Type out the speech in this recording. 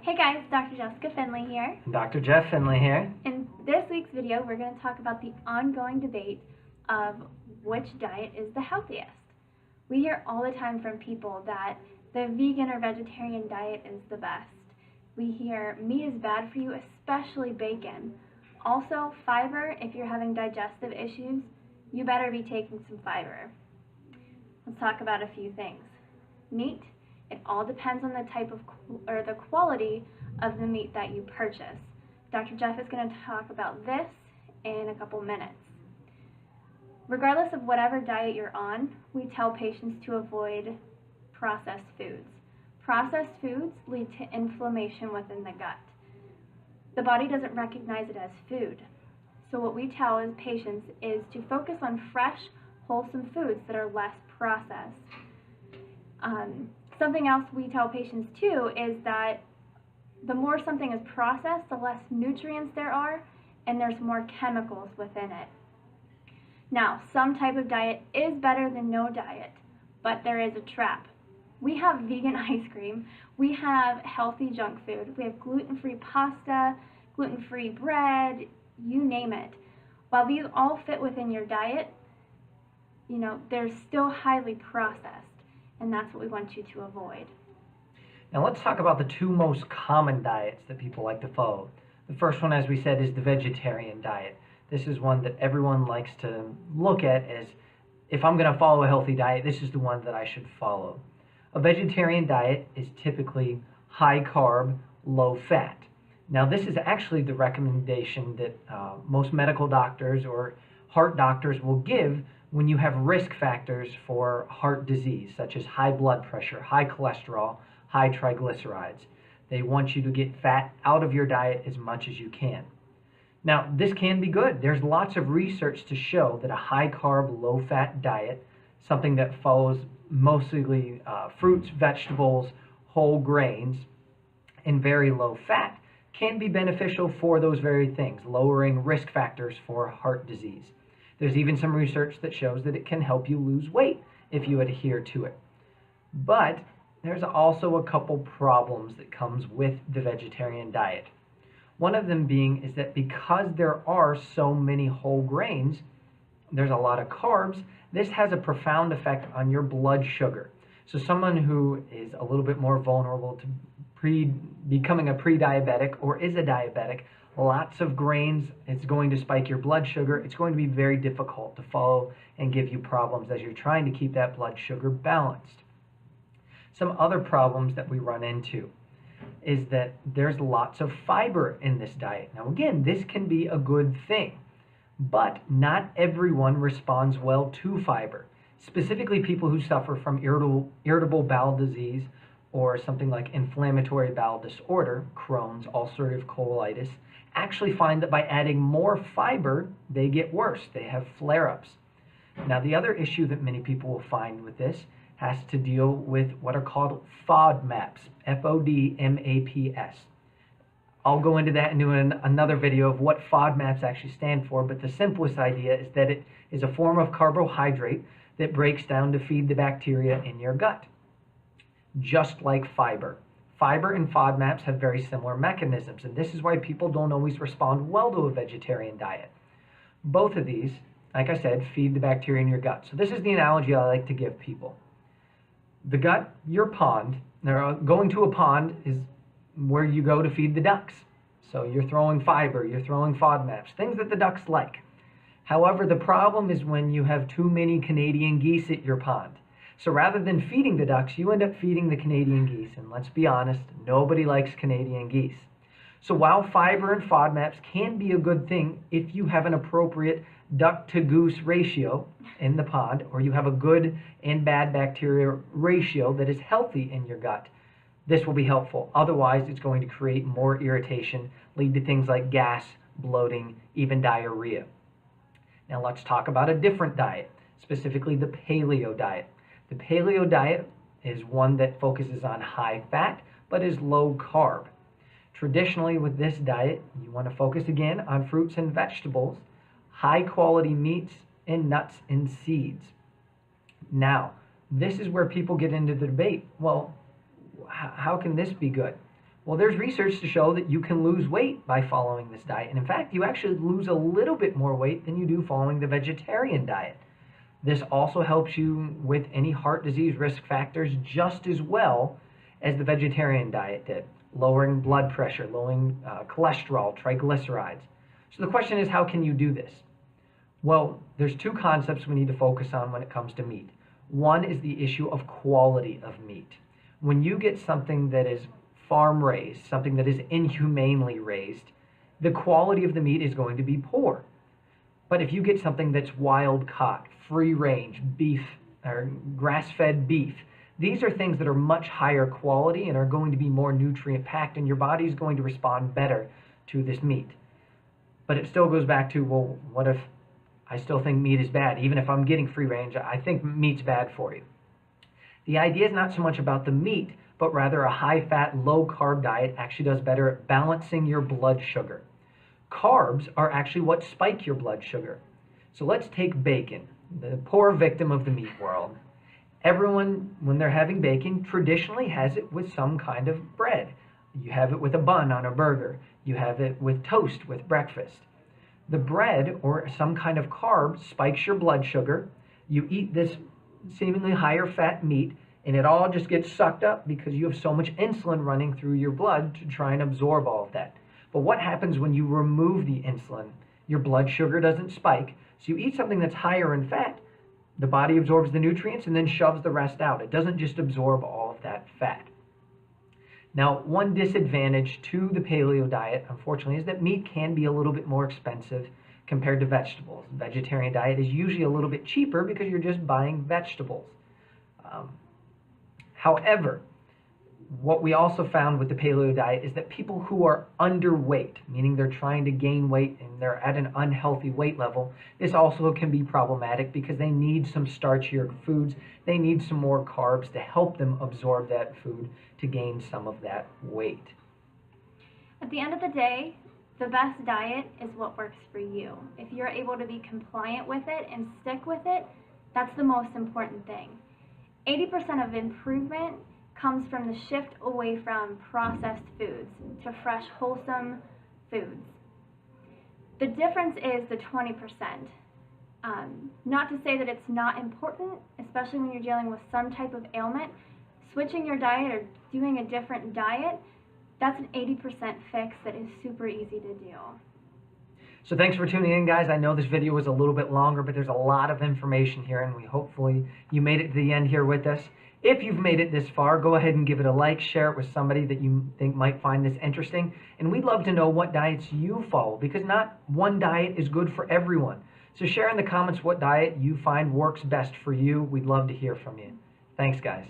Hey guys, Dr. Jessica Finley here. And Dr. Jeff Finley here. In this week's video, we're going to talk about the ongoing debate of which diet is the healthiest. We hear all the time from people that the vegan or vegetarian diet is the best. We hear meat is bad for you, especially bacon. Also, fiber, if you're having digestive issues, you better be taking some fiber. Let's talk about a few things. Meat, it all depends on the type of or the quality of the meat that you purchase. Dr. Jeff is going to talk about this in a couple minutes. Regardless of whatever diet you're on, we tell patients to avoid processed foods. Processed foods lead to inflammation within the gut. The body doesn't recognize it as food. So what we tell as patients is to focus on fresh, wholesome foods that are less processed. Something else we tell patients too is that the more something is processed, the less nutrients there are, and there's more chemicals within it. Now, some type of diet is better than no diet, but there is a trap. We have vegan ice cream, we have healthy junk food, we have gluten-free pasta, gluten-free bread, you name it. While these all fit within your diet, they're still highly processed, and that's what we want you to avoid. Now let's talk about the two most common diets that people like to follow. The first one, as we said, is the vegetarian diet. This is one that everyone likes to look at as, if I'm going to follow a healthy diet, this is the one that I should follow. A vegetarian diet is typically high carb, low fat. Now this is actually the recommendation that most medical doctors or heart doctors will give when you have risk factors for heart disease, such as high blood pressure, high cholesterol, high triglycerides. They want you to get fat out of your diet as much as you can. Now, this can be good. There's lots of research to show that a high carb, low fat diet, something that follows mostly fruits, vegetables, whole grains, and very low fat, can be beneficial for those very things, lowering risk factors for heart disease. There's even some research that shows that it can help you lose weight if you adhere to it. But there's also a couple problems that comes with the vegetarian diet. One of them being is that because there are so many whole grains, there's a lot of carbs, this has a profound effect on your blood sugar. So someone who is a little bit more vulnerable to becoming a pre-diabetic or is a diabetic, lots of grains, it's going to spike your blood sugar. It's going to be very difficult to follow and give you problems as you're trying to keep that blood sugar balanced. Some other problems that we run into is that there's lots of fiber in this diet. Now again, this can be a good thing, but not everyone responds well to fiber. Specifically people who suffer from irritable bowel disease or something like inflammatory bowel disorder, Crohn's, ulcerative colitis, actually find that by adding more fiber, they get worse. They have flare-ups. Now, the other issue that many people will find with this has to deal with what are called FODMAPs, F-O-D-M-A-P-S. I'll go into that and do another video of what FODMAPs actually stand for, but the simplest idea is that it is a form of carbohydrate that breaks down to feed the bacteria in your gut, just like fiber. Fiber and FODMAPs have very similar mechanisms, and this is why people don't always respond well to a vegetarian diet. Both of these, like I said, feed the bacteria in your gut. So this is the analogy I like to give people. The gut, your pond, going to a pond is where you go to feed the ducks. So you're throwing fiber, you're throwing FODMAPs, things that the ducks like. However, the problem is when you have too many Canadian geese at your pond. So rather than feeding the ducks, you end up feeding the Canadian geese. And let's be honest, nobody likes Canadian geese. So while fiber and FODMAPs can be a good thing if you have an appropriate duck to goose ratio in the pond, or you have a good and bad bacteria ratio that is healthy in your gut, this will be helpful. Otherwise, it's going to create more irritation, lead to things like gas, bloating, even diarrhea. Now let's talk about a different diet, specifically the paleo diet. The paleo diet is one that focuses on high fat, but is low carb. Traditionally with this diet, you want to focus again on fruits and vegetables, high quality meats, and nuts and seeds. Now, this is where people get into the debate. Well, how can this be good? Well, there's research to show that you can lose weight by following this diet. And in fact, you actually lose a little bit more weight than you do following the vegetarian diet. This also helps you with any heart disease risk factors just as well as the vegetarian diet did, lowering blood pressure, lowering cholesterol, triglycerides. So the question is, how can you do this? Well, there's two concepts we need to focus on when it comes to meat. One is the issue of quality of meat. When you get something that is farm raised, something that is inhumanely raised, the quality of the meat is going to be poor. But if you get something that's wild caught, free range, beef, or grass-fed beef, these are things that are much higher quality and are going to be more nutrient packed, and your body is going to respond better to this meat. But it still goes back to, well, what if I still think meat is bad? Even if I'm getting free range, I think meat's bad for you. The idea is not so much about the meat, but rather a high-fat, low-carb diet actually does better at balancing your blood sugar. Carbs are actually what spike your blood sugar. So let's take bacon, the poor victim of the meat world. Everyone, when they're having bacon, traditionally has it with some kind of bread. You have it with a bun on a burger. You have it with toast with breakfast. The bread or some kind of carb spikes your blood sugar. You eat this seemingly higher fat meat, and it all just gets sucked up because you have so much insulin running through your blood to try and absorb all of that. But what happens when you remove the insulin? Your blood sugar doesn't spike. So you eat something that's higher in fat, the body absorbs the nutrients and then shoves the rest out. It doesn't just absorb all of that fat. Now, one disadvantage to the paleo diet, unfortunately, is that meat can be a little bit more expensive compared to vegetables. The vegetarian diet is usually a little bit cheaper because you're just buying vegetables. However, what we also found with the paleo diet is that people who are underweight, meaning they're trying to gain weight and they're at an unhealthy weight level, this also can be problematic because they need some starchier foods. They need some more carbs to help them absorb that food to gain some of that weight. At the end of the day, the best diet is what works for you. If you're able to be compliant with it and stick with it, that's the most important thing. 80% of improvement comes from the shift away from processed foods to fresh, wholesome foods. The difference is the 20%. Not to say that it's not important, especially when you're dealing with some type of ailment. Switching your diet or doing a different diet, that's an 80% fix that is super easy to do. So thanks for tuning in, guys. I know this video was a little bit longer, but there's a lot of information here, and hopefully you made it to the end here with us. If you've made it this far, go ahead and give it a like, share it with somebody that you think might find this interesting. And we'd love to know what diets you follow, because not one diet is good for everyone. So share in the comments what diet you find works best for you. We'd love to hear from you. Thanks, guys.